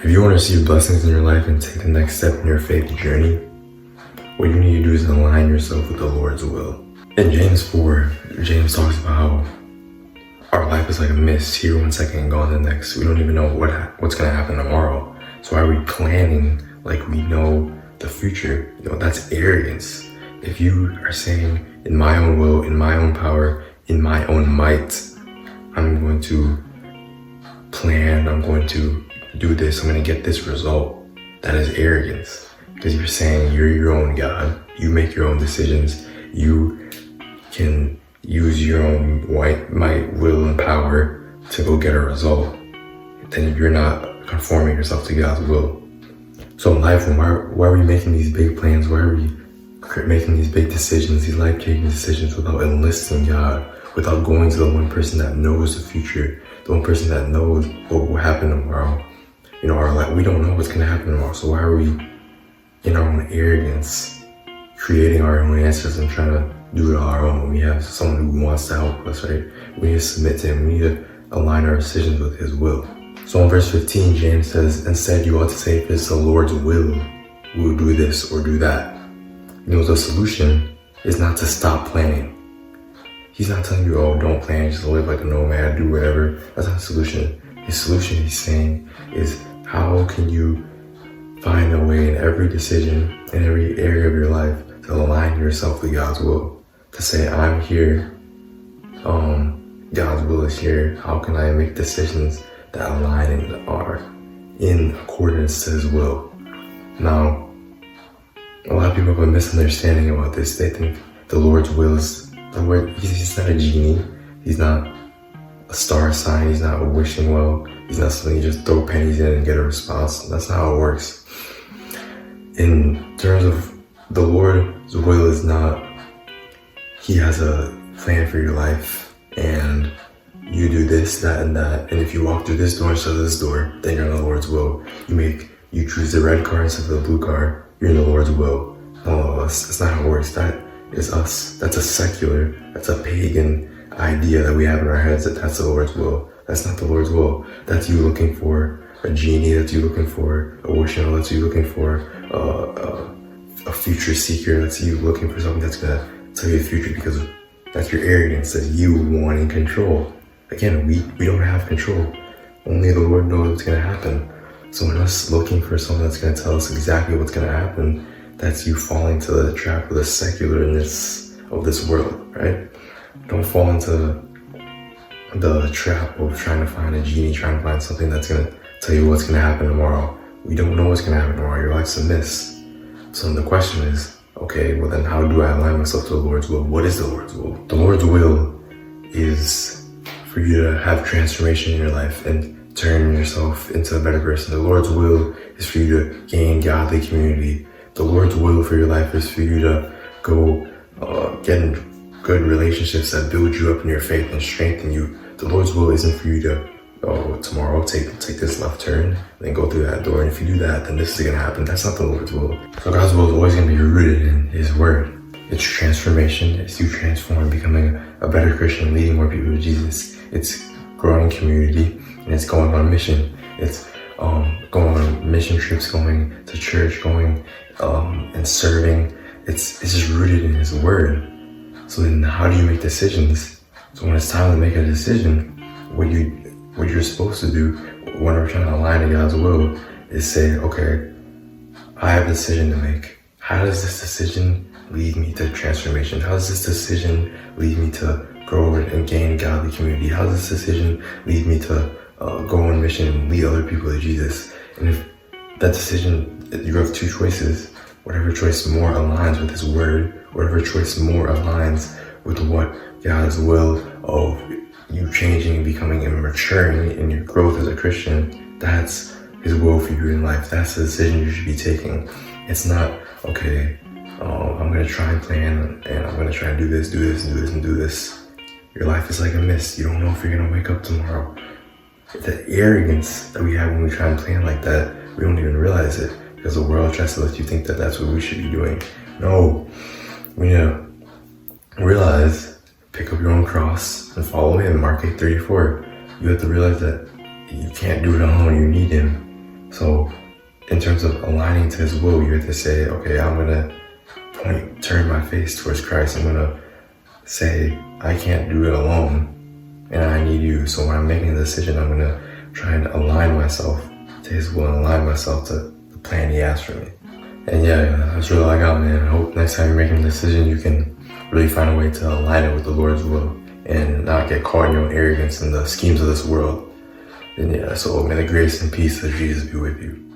If you want to receive blessings in your life and take the next step in your faith journey, what you need to do is align yourself with the Lord's will. In James 4, James talks about how our life is like a mist, here 1 second and gone the next. We don't even know what's going to happen tomorrow. So why are we planning like we know the future? That's arrogance. If you are saying, in my own will, in my own power, in my own might, I'm going to plan, I'm going to do this, I'm going to get this result, that is arrogance. Because you're saying you're your own God, you make your own decisions, you can use your own might, will, and power to go get a result. Then you're not conforming yourself to God's will. So in life, why are we making these big plans? Why are we making these big decisions, these life-changing decisions without enlisting God, without going to the one person that knows the future, the one person that knows what will happen tomorrow? Our life, we don't know what's going to happen tomorrow. So why are we, in our own arrogance, creating our own answers and trying to do it on our own when we have someone who wants to help us, right? We need to submit to him. We need to align our decisions with his will. So in verse 15, James says, instead you ought to say, if it's the Lord's will, we'll do this or do that. The solution is not to stop planning. He's not telling you, oh, don't plan, just live like a nomad, do whatever. That's not the solution. His solution, he's saying, is how can you find a way in every decision, in every area of your life, to align yourself with God's will. To say, I'm here, God's will is here. How can I make decisions that align and are in accordance to his will? Now, a lot of people have a misunderstanding about this. They think the Lord's will is the word. He's not a genie. He's not a star sign. He's not a wishing well. He's not something you just throw pennies in and get a response. That's not how it works. In terms of the Lord's will is not, he has a plan for your life and you do this, that, and that. And if you walk through this door instead of this door, then you're in the Lord's will. You choose the red car instead of the blue car, you're in the Lord's will. No, that's not how it works. That is us. That's that's a pagan idea that we have in our heads, that's the Lord's will. That's not the Lord's will. That's you looking for a genie, that's you looking for a wishing, that's you looking for a future seeker, that's you looking for something that's gonna tell you the future, because that's your arrogance, that's you wanting control. Again, we don't have control. Only the Lord knows what's gonna happen. So in us looking for something that's gonna tell us exactly what's gonna happen, that's you falling to the trap of the secularness of this world, right? Don't fall into the trap of trying to find a genie, trying to find something that's gonna tell you what's gonna happen tomorrow. We don't know what's gonna happen tomorrow. Your life's a mist. So the question is, okay, well then how do I align myself to the Lord's will? What is the Lord's will? The Lord's will is for you to have transformation in your life and turn yourself into a better person. The Lord's will is for you to gain godly community. The Lord's will for your life is for you to go get in good relationships that build you up in your faith and strengthen you. The Lord's will isn't for you to, tomorrow take this left turn, then go through that door. And if you do that, then this is gonna happen. That's not the Lord's will. So God's will is always gonna be rooted in his word. It's transformation. It's you transforming, becoming a better Christian, leading more people to Jesus. It's growing community, and it's going on a mission. It's going on mission trips, going to church, going and serving. It's just rooted in his word. So then how do you make decisions? So when it's time to make a decision, what you're supposed to do when we're trying to align to God's will is say, okay, I have a decision to make. How does this decision lead me to transformation? How does this decision lead me to grow and gain godly community? How does this decision lead me to go on mission and lead other people to Jesus? And if that decision, you have two choices. Whatever choice more aligns with his word, whatever choice more aligns with what God's will of you changing and becoming and maturing in your growth as a Christian, that's his will for you in life. That's the decision you should be taking. It's not, okay, I'm going to try and plan and I'm going to try and do this, and do this. Your life is like a mist. You don't know if you're going to wake up tomorrow. The arrogance that we have when we try and plan like that, we don't even realize it, because the world tries to let you think that that's what we should be doing. No, we need to realize, pick up your own cross and follow him. Mark 8:34. You have to realize that you can't do it alone. You need him. So in terms of aligning to his will, you have to say, okay, I'm gonna turn my face towards Christ. I'm gonna say, I can't do it alone and I need you. So when I'm making a decision, I'm gonna try and align myself to his will and align myself to the plan he has for me. And yeah, that's really all I got, man. I hope next time you're making a decision, you can really find a way to align it with the Lord's will and not get caught in your own arrogance and the schemes of this world. And yeah, so may the grace and peace of Jesus be with you.